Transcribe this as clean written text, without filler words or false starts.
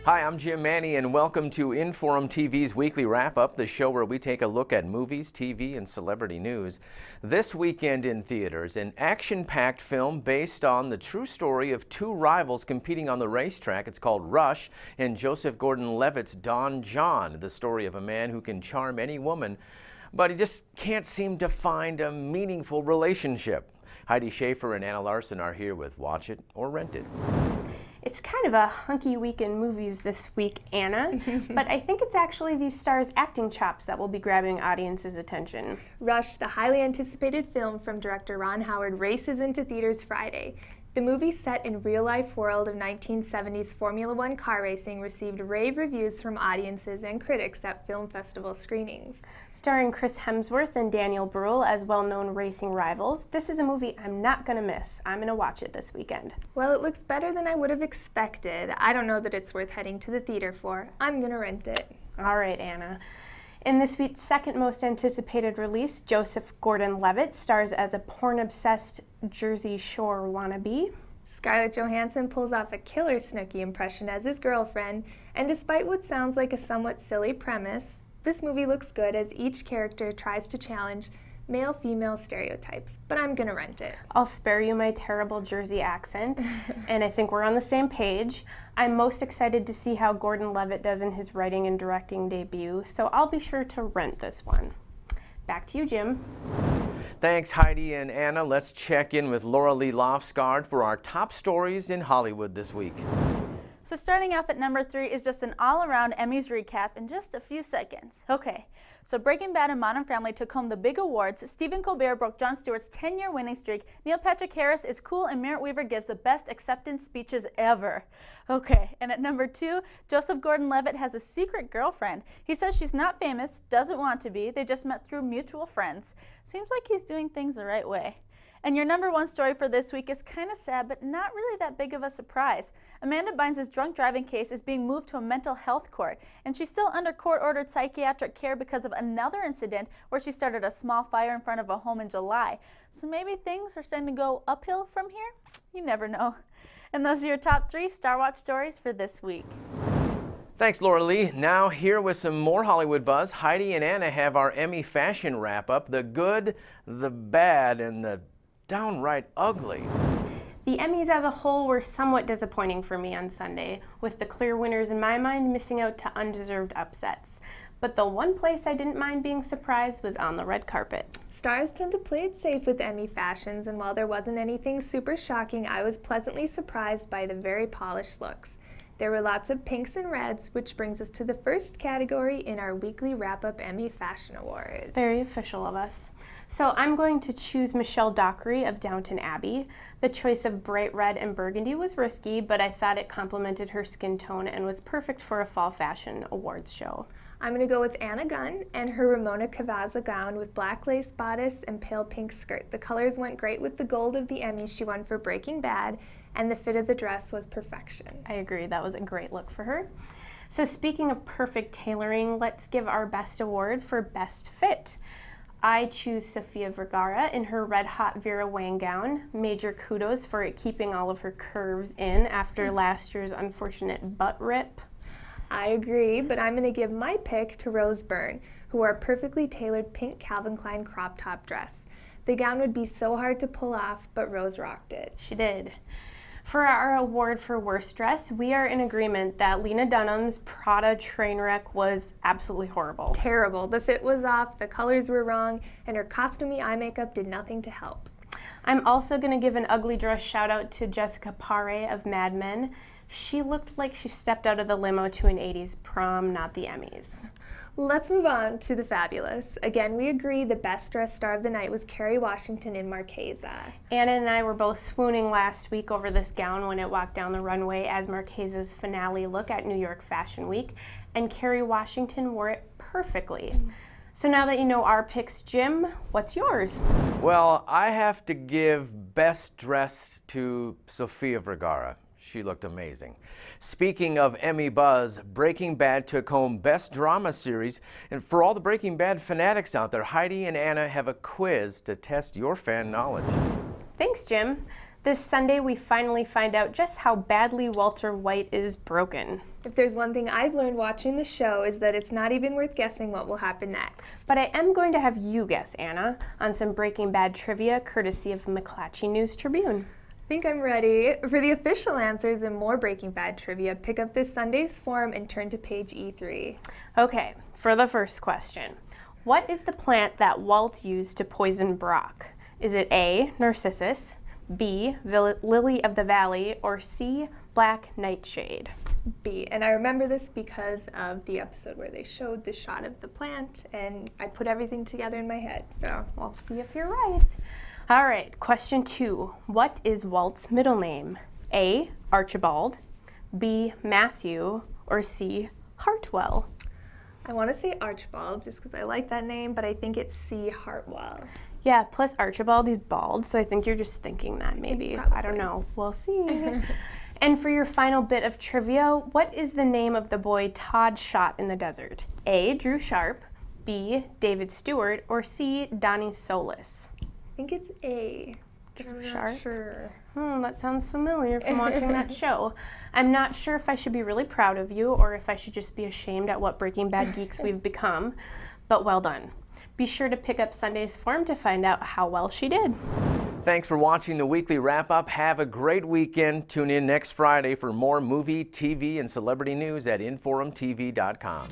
Hi, I'm Jim Manny, and welcome to Inforum TV's Weekly Wrap-Up, the show where we take a look at movies, TV, and celebrity news. This weekend in theaters, an action-packed film based on the true story of two rivals competing on the racetrack. It's called Rush, and Joseph Gordon-Levitt's Don John, the story of a man who can charm any woman, but he just can't seem to find a meaningful relationship. Heidi Schaefer and Anna Larson are here with Watch It or Rent It. It's kind of a hunky week in movies this week, Anna, but I think it's actually these stars' acting chops that will be grabbing audiences' attention. Rush, the highly anticipated film from director Ron Howard, races into theaters Friday. The movie, set in real-life world of 1970s Formula One car racing, received rave reviews from audiences and critics at film festival screenings. Starring Chris Hemsworth and Daniel Bruhl as well-known racing rivals, this is a movie I'm not going to miss. I'm going to watch it this weekend. Well, it looks better than I would have expected. I don't know that it's worth heading to the theater for. I'm going to rent it. All right, Anna. In this week's second most anticipated release, Joseph Gordon-Levitt stars as a porn-obsessed Jersey Shore wannabe. Scarlett Johansson pulls off a killer Snooki impression as his girlfriend, and despite what sounds like a somewhat silly premise, this movie looks good as each character tries to challenge male-female stereotypes, but I'm gonna rent it. I'll spare you my terrible Jersey accent, and I think we're on the same page. I'm most excited to see how Gordon-Levitt does in his writing and directing debut, so I'll be sure to rent this one. Back to you, Jim. Thanks, Heidi and Anna. Let's check in with Laura Lee Lofsgaard for our top stories in Hollywood this week. So starting off at number 3 is just an all-around Emmys recap in just a few seconds. Okay, so Breaking Bad and Modern Family took home the big awards. Stephen Colbert broke Jon Stewart's 10-year winning streak. Neil Patrick Harris is cool, and Merritt Weaver gives the best acceptance speeches ever. Okay, and at number 2, Joseph Gordon-Levitt has a secret girlfriend. He says she's not famous, doesn't want to be. They just met through mutual friends. Seems like he's doing things the right way. And your number 1 story for this week is kind of sad, but not really that big of a surprise. Amanda Bynes' drunk driving case is being moved to a mental health court, and she's still under court-ordered psychiatric care because of another incident where she started a small fire in front of a home in July. So maybe things are starting to go uphill from here? You never know. And those are your top 3 Star Watch stories for this week. Thanks, Laura Lee. Now here with some more Hollywood buzz, Heidi and Anna have our Emmy fashion wrap-up, the good, the bad, and the downright ugly. The Emmys as a whole were somewhat disappointing for me on Sunday, with the clear winners in my mind missing out to undeserved upsets. But the one place I didn't mind being surprised was on the red carpet. Stars tend to play it safe with Emmy fashions, and while there wasn't anything super shocking, I was pleasantly surprised by the very polished looks. There were lots of pinks and reds, which brings us to the first category in our weekly wrap-up Emmy Fashion Awards. Very official of us. So I'm going to choose Michelle Dockery of Downton Abbey. The choice of bright red and burgundy was risky, but I thought it complemented her skin tone and was perfect for a fall fashion awards show. I'm going to go with Anna Gunn and her Ramona Cavazza gown with black lace bodice and pale pink skirt. The colors went great with the gold of the Emmy she won for Breaking Bad, and the fit of the dress was perfection. I agree, that was a great look for her. So speaking of perfect tailoring, let's give our best award for Best Fit. I choose Sofia Vergara in her Red Hot Vera Wang gown. Major kudos for it keeping all of her curves in after last year's unfortunate butt rip. I agree, but I'm going to give my pick to Rose Byrne, who wore a perfectly tailored pink Calvin Klein crop top dress. The gown would be so hard to pull off, but Rose rocked it. She did. For our award for worst dress, we are in agreement that Lena Dunham's Prada train wreck was absolutely horrible. Terrible. The fit was off, the colors were wrong, and her costumey eye makeup did nothing to help. I'm also going to give an ugly dress shout out to Jessica Paré of Mad Men. She looked like she stepped out of the limo to an 80s prom, not the Emmys. Let's move on to the fabulous. Again, we agree the best dressed star of the night was Kerry Washington in Marchesa. Anna and I were both swooning last week over this gown when it walked down the runway as Marchesa's finale look at New York Fashion Week, and Kerry Washington wore it perfectly. So now that you know our picks, Jim, what's yours? Well, I have to give best dressed to Sofia Vergara. she looked amazing. Speaking of Emmy buzz, Breaking Bad took home Best Drama Series. And for all the Breaking Bad fanatics out there, Heidi and Anna have a quiz to test your fan knowledge. Thanks, Jim. This Sunday, we finally find out just how badly Walter White is broken. If there's one thing I've learned watching the show is that it's not even worth guessing what will happen next. But I am going to have you guess, Anna, on some Breaking Bad trivia courtesy of McClatchy News Tribune. I think I'm ready. For the official answers and more Breaking Bad trivia, pick up this Sunday's form and turn to page E3. Okay, for the first question. What is the plant that Walt used to poison Brock? Is it A, Narcissus, B, lily of the valley, or C, black nightshade? B. And I remember this because of the episode where they showed the shot of the plant, and I put everything together in my head. So We'll see if you're right. All right, question 2. What is Walt's middle name? A, Archibald, B, Matthew, or C, Hartwell? I want to say Archibald just because I like that name, but I think it's C, Hartwell. Yeah, plus Archibald is bald, so I think you're just thinking that maybe. I don't know. We'll see. And for your final bit of trivia, what is the name of the boy Todd shot in the desert? A, Drew Sharp, B, David Stewart, or C, Donnie Solis? I think it's A. Drew I'm Sharp? not sure. That sounds familiar from watching that show. I'm not sure if I should be really proud of you or if I should just be ashamed at what Breaking Bad geeks we've become, but well done. Be sure to pick up Sunday's form to find out how well she did. Thanks for watching the weekly wrap-up. Have a great weekend. Tune in next Friday for more movie, TV, and celebrity news at InforumTV.com.